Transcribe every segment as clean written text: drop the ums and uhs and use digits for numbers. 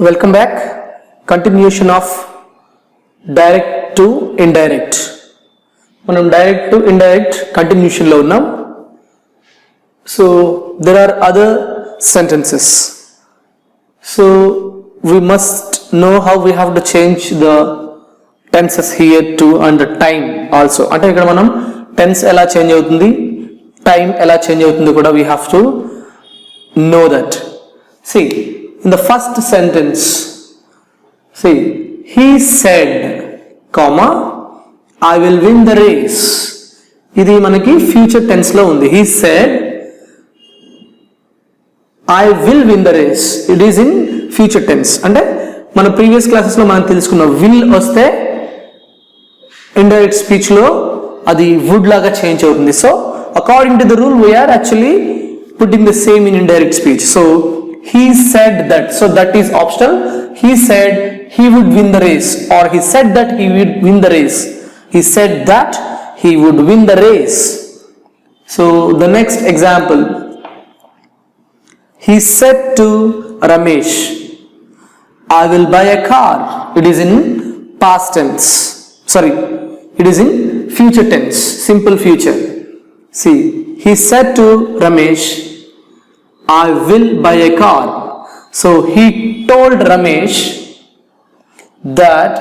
Welcome back. Continuation of direct to indirect. మనం direct to indirect continuation లో ఉన్నాం. So there are other sentences. So we must know how we have to change the tenses here too and the time also. అంటే ఇక్కడ మనం tense ఎలా change అవుతుంది, time ఎలా change అవుతుంది కూడా we have to know that. See, in the first sentence, see, he said, comma, I will win the race. ఇది మనకి future tense లో ఉంది. He said, I will win the race. It is in future tense. అంటే మన previous classes లో మనం తెలుసుకున్నాం, will వస్తే indirect speech లో అది would లాగా చేంజ్ అవుతుంది. So according to the rule we are actually putting the same in indirect speech. So he said that, so that is optional. He said he would win the race, or he said that he would win the race. He said that he would win the race. So the next example, he said to Ramesh, I will buy a car. It is in past tense. Sorry, it is in future tense, simple future. See, he said to Ramesh, I will buy a car. So he told Ramesh that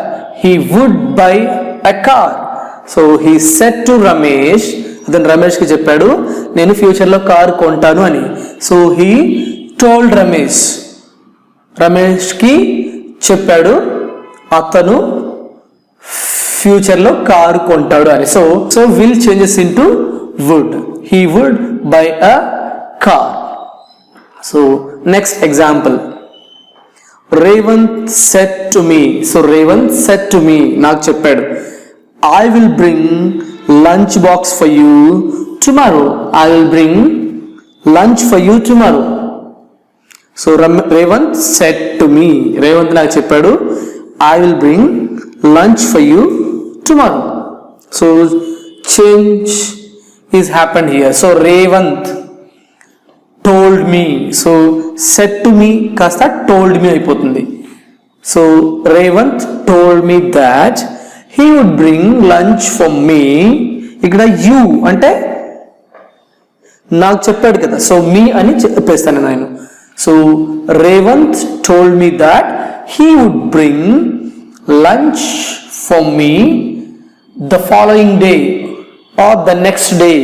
he would buy a car. So he said to Ramesh, then Ramesh ki cheppadu nenu future lo car kontanu ani. So he told Ramesh, Ramesh ki cheppadu atanu future lo car kontadu ani. So will changes into would. He would buy a car. So next example, Revant said to me. So Revant said to me, నాకు చెప్పాడు, I will bring lunch box for you tomorrow. I will bring lunch for you tomorrow. So Revant said to me, Revant నాకు చెప్పాడు, I will bring lunch for you tomorrow. So change is happened here. So Revant told me. So said to me kasta told me అయిపోతుంది. So Revant told me that he would bring lunch for me. ఇక్కడ you అంటే నాకు చెప్పాడు కదా, so me అని చెప్పేస్తాను నేను. So Revant told me that he would bring lunch for me the following day or the next day.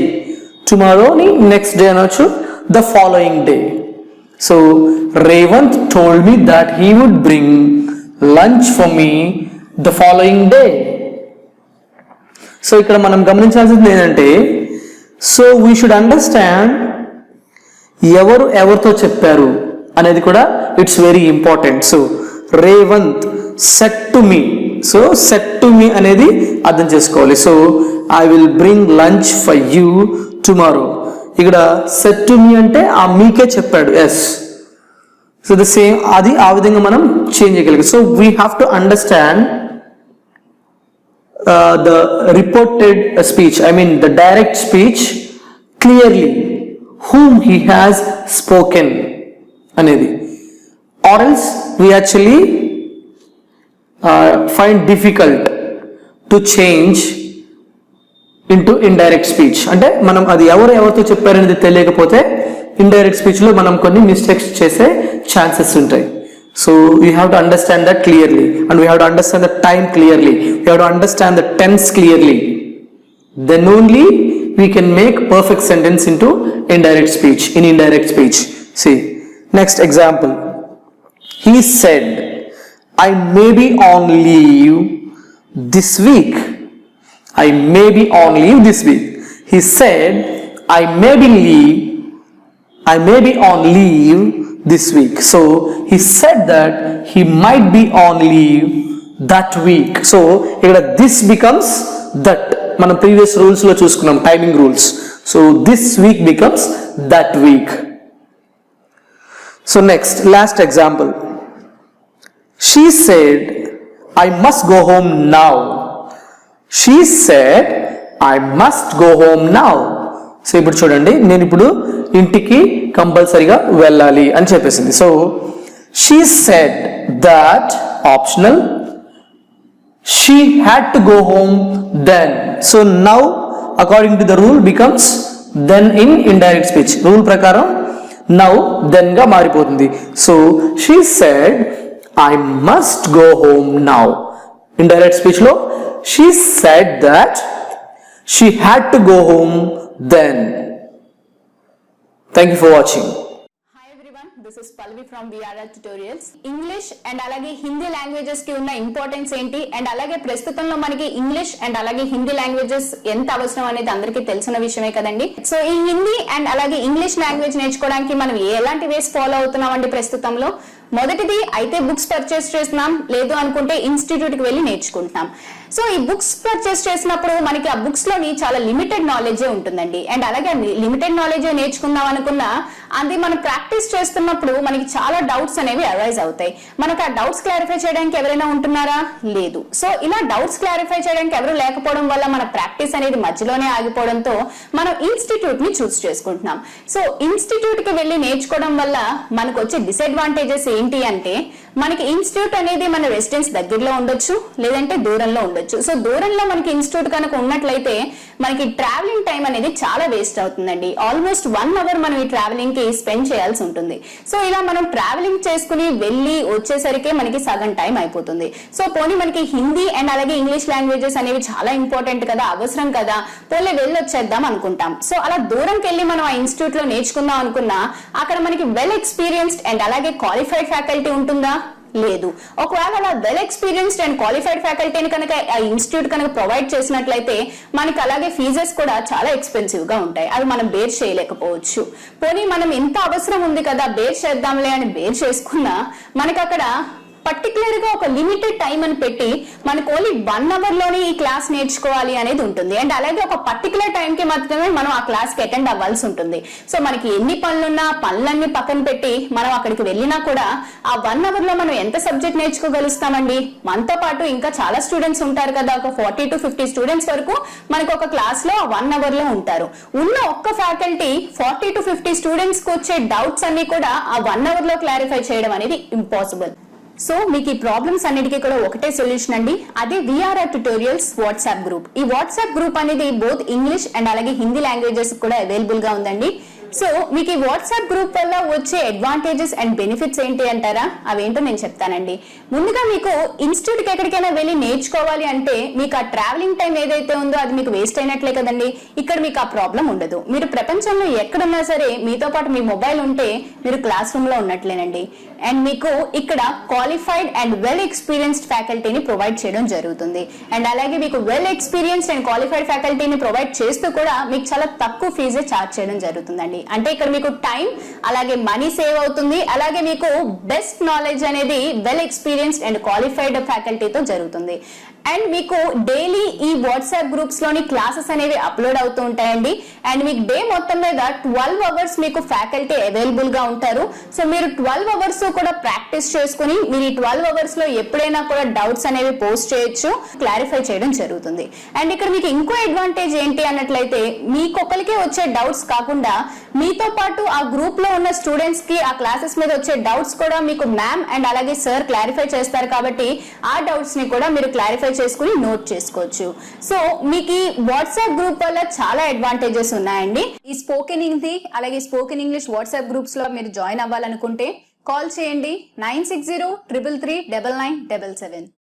Tomorrow ni next day అనొచ్చు, the following day. So Revant told me that he would bring lunch for me the following day. So ఇక్కడ మనం గమనించాల్సింది ఏంటంటే, so we should understand ఎవరు ఎవరితో చెప్పారు అనేది కూడా it's very important. So Revant said to me. So said to me అనేది అర్థం చేసుకోవాలి. So I will bring lunch for you tomorrow. ఇక్కడ సెట్ టు మీ అంటే ఆ మీకే చెప్పాడు, ఎస్. సో ద సేమ్ అది ఆ విధంగా మనం చేంజ్ చేయగలిగాం. So we have to understand the reported speech, I mean the direct speech clearly whom he has spoken అనేది, or else we actually find difficult to change into indirect speech. అంటే మనం అది ఎవరితో చెప్పారనేది తెలియకపోతే ఇండైరెక్ట్ స్పీచ్లో మనం కొన్ని mistakes చేసే chances ఉంటాయి. So we have to understand that clearly, and we have to understand the time clearly, we have to understand the tense clearly. Then only we can make perfect sentence into indirect speech, in indirect speech. See next example, he said, I may be on leave this week. I may be on leave this week. He said, I may be on leave this week. So he said that he might be on leave that week. So here this becomes that. మనం previous rules లో చూసుకున్నాం, timing rules. So this week becomes that week. So next, last example. She said, I must go home now. She said, I must go home now. So ఇప్పుడు చూడండి, నేను ఇప్పుడు ఇంటికి కంపల్సరీగా వెళ్ళాలి అని చెప్పేసింది. So she said that optional. She had to go home then. So now according to the rule becomes then in indirect speech. Rule prakaram now then ga maripotundi. So she said I must go home now. Indirect speech lo she said that she had to go home then. Thank you for watching. This is Pallavi from VRR Tutorials. English and అలాగే Hindi languages కి ఉన్న importance ఏంటి and అలాగే ప్రస్తుతంలో మనకి English and అలాగే Hindi languages ఎంత అవసరం అనేది అందరికీ తెలిసిన విషయమే కదండి. సో ఈ హిందీ అండ్ అలాగే ఇంగ్లీష్ లాంగ్వేజ్ నేర్చుకోవడానికి మనం ఎలాంటి వేస్ ఫాలో అవుతున్నామండి ప్రస్తుతంలో? మొదటిది అయితే బుక్స్ పర్చేస్ చేస్తున్నాం, లేదు అనుకుంటే ఇన్స్టిట్యూట్ కి వెళ్ళి నేర్చుకుంటున్నాం. సో ఈ బుక్స్ పర్చేస్ చేసినప్పుడు మనకి ఆ బుక్స్ లోని చాలా లిమిటెడ్ నాలెడ్జే ఉంటుందండి. అండ్ అలాగే లిమిటెడ్ నాలెడ్జే నేర్చుకుందాం అనుకున్నా అది మనం ప్రాక్టీస్ చేస్తున్నప్పుడు మనకి చాలా డౌట్స్ అనేవి అరైజ్ అవుతాయి. మనకు ఆ డౌట్స్ క్లారిఫై చేయడానికి ఎవరైనా ఉంటున్నారా? లేదు. సో ఇలా డౌట్స్ క్లారిఫై చేయడానికి ఎవరు లేకపోవడం వల్ల మన ప్రాక్టీస్ అనేది మధ్యలోనే ఆగిపోవడంతో మనం ఇన్స్టిట్యూట్ ని చూస్ చేసుకుంటున్నాం. సో ఇన్స్టిట్యూట్ కి వెళ్ళి నేర్చుకోవడం వల్ల మనకు వచ్చే డిసడ్వాంటేజెస్ ఏంటి అంటే, మనకి ఇన్స్టిట్యూట్ అనేది మన రెసిడెన్స్ దగ్గరలో ఉండొచ్చు, లేదంటే దూరంలో ఉండొచ్చు. సో దూరంలో మనకి ఇన్స్టిట్యూట్ కనుక ఉన్నట్లయితే మనకి ట్రావెలింగ్ టైం అనేది చాలా వేస్ట్ అవుతుందండి. ఆల్మోస్ట్ 1 అవర్ మనం ఈ ట్రావెలింగ్ కి స్పెండ్ చేయాల్సి ఉంటుంది. సో ఇలా మనం ట్రావెలింగ్ చేసుకుని వెళ్ళి వచ్చేసరికి మనకి సగం టైం అయిపోతుంది. సో పోనీ మనకి హిందీ అండ్ అలాగే ఇంగ్లీష్ లాంగ్వేజెస్ అనేవి చాలా ఇంపార్టెంట్ కదా, అవసరం కదా, పోనీ వెళ్ళి వచ్చేద్దాం అనుకుంటాం. సో అలా దూరంకి వెళ్ళి మనం ఆ ఇన్స్టిట్యూట్ లో నేర్చుకుందాం అనుకున్నా అక్కడ మనకి వెల్ ఎక్స్పీరియన్స్డ్ అండ్ అలాగే క్వాలిఫైడ్ ఫ్యాకల్టీ ఉంటుందా? లేదు. ఒకవేళ అలా వెల్ ఎక్స్పీరియన్స్డ్ అండ్ క్వాలిఫైడ్ ఫ్యాకల్టీని కనుక ఆ ఇన్స్టిట్యూట్ కనుక ప్రొవైడ్ చేసినట్లయితే మనకి అలాగే ఫీజెస్ కూడా చాలా ఎక్స్పెన్సివ్ గా ఉంటాయి. అవి మనం బేర్ చేయలేకపోవచ్చు. పోనీ మనం ఎంత అవసరం ఉంది కదా బేర్ చేద్దాంలే అని బేర్ చేసుకున్నా మనకి అక్కడ పర్టికులర్ గా ఒక లిమిటెడ్ టైం అని పెట్టి మనకు ఓన్లీ 1 అవర్ లోనే ఈ క్లాస్ నేర్చుకోవాలి అనేది ఉంటుంది. అండ్ అలాగే ఒక పర్టికులర్ టైం కి మాత్రమే మనం ఆ క్లాస్ కి అటెండ్ అవ్వాల్సి ఉంటుంది. సో మనకి ఎన్ని పనులున్నా పనులన్నీ పక్కన పెట్టి మనం అక్కడికి వెళ్ళినా కూడా ఆ 1 అవర్ లో మనం ఎంత సబ్జెక్ట్ నేర్చుకోగలుగుతామండి? మనతో పాటు ఇంకా చాలా స్టూడెంట్స్ ఉంటారు కదా, ఒక 40 to 50 స్టూడెంట్స్ వరకు మనకు ఒక క్లాస్ లో 1 అవర్ లో ఉంటారు. ఉన్న ఒక్క ఫ్యాకల్టీ 40 to 50 స్టూడెంట్స్ కి వచ్చే డౌట్స్ అన్ని కూడా ఆ 1 అవర్ లో క్లారిఫై చేయడం అనేది ఇంపాసిబుల్. సో మీకు ఈ ప్రాబ్లమ్స్ అన్నిటికీ కూడా ఒకటే సొల్యూషన్ అండి, అదే విఆర్ఆర్ ట్యుటోరియల్స్ వాట్సాప్ గ్రూప్. ఈ వాట్సాప్ గ్రూప్ అనేది బోత్ ఇంగ్లీష్ అండ్ అలాగే హిందీ లాంగ్వేజెస్ కూడా అవైలబుల్ గా ఉందండి. సో మీకు ఈ వాట్సాప్ గ్రూప్ వల్ల వచ్చే అడ్వాంటేజెస్ అండ్ బెనిఫిట్స్ ఏంటి అంటారా? అవేంటో నేను చెప్తానండి. ముందుగా మీకు ఇన్స్టిట్యూట్ కి ఎక్కడికైనా వెళ్ళి నేర్చుకోవాలి అంటే మీకు ఆ ట్రావెలింగ్ టైం ఏదైతే ఉందో అది మీకు వేస్ట్ అయినట్లే కదండి. ఇక్కడ మీకు ఆ ప్రాబ్లం ఉండదు. మీరు ప్రపంచంలో ఎక్కడున్నా సరే మీతో పాటు మీ మొబైల్ ఉంటే మీరు క్లాస్ రూమ్ లో ఉన్నట్లేనండి. అండ్ మీకు ఇక్కడ క్వాలిఫైడ్ అండ్ వెల్ ఎక్స్పీరియన్స్డ్ ఫ్యాకల్టీని ప్రొవైడ్ చేయడం జరుగుతుంది. అండ్ అలాగే మీకు వెల్ ఎక్స్పీరియన్స్డ్ అండ్ క్వాలిఫైడ్ ఫ్యాకల్టీని ప్రొవైడ్ చేస్తూ కూడా మీకు చాలా తక్కువ ఫీజే ఛార్జ్ చేయడం జరుగుతుందండి. అంటే ఇక్కడ మీకు టైం అలాగే మనీ సేవ్ అవుతుంది. అలాగే మీకు బెస్ట్ నాలెడ్జ్ అనేది వెల్ ఎక్స్పీరియన్స్డ్ అండ్ క్వాలిఫైడ్ ఫ్యాకల్టీతో జరుగుతుంది. అండ్ మీకు డైలీ ఈ వాట్సాప్ గ్రూప్స్ లోని క్లాసెస్ అనేవి అప్లోడ్ అవుతూ ఉంటాయండి. అండ్ మీకు డే మొత్తం మీద 12 అవర్స్ మీకు ఫ్యాకల్టీ అవైలబుల్ గా ఉంటారు. సో మీరు 12 అవర్స్ కూడా ప్రాక్టీస్ చేసుకుని మీరు ఈ 12 అవర్స్ లో ఎప్పుడైనా కూడా డౌట్స్ అనేవి పోస్ట్ చేయొచ్చు, క్లారిఫై చేయడం జరుగుతుంది. అండ్ ఇక్కడ మీకు ఇంకో అడ్వాంటేజ్ ఏంటి అన్నట్లయితే మీకొకరికే వచ్చే డౌట్స్ కాకుండా మీతో పాటు ఆ గ్రూప్ లో ఉన్న స్టూడెంట్స్ కి ఆ క్లాసెస్ మీద వచ్చే డౌట్స్ కూడా మీకు మ్యామ్ అండ్ అలాగే సార్ క్లారిఫై చేస్తారు. కాబట్టి ఆ డౌట్స్ ని కూడా మీరు క్లారిఫై చేసుకుని నోట్ చేసుకోవచ్చు. సో మీకు ఈ వాట్సాప్ గ్రూప్ వల్ల చాలా అడ్వాంటేజెస్ ఉన్నాయండి. ఈ స్పోకెన్ హిందీ అలాగే స్పోకెన్ ఇంగ్లీష్ వాట్సాప్ గ్రూప్స్ లో మీరు జాయిన్ అవ్వాలనుకుంటే కాల్ చేయండి 9603339977.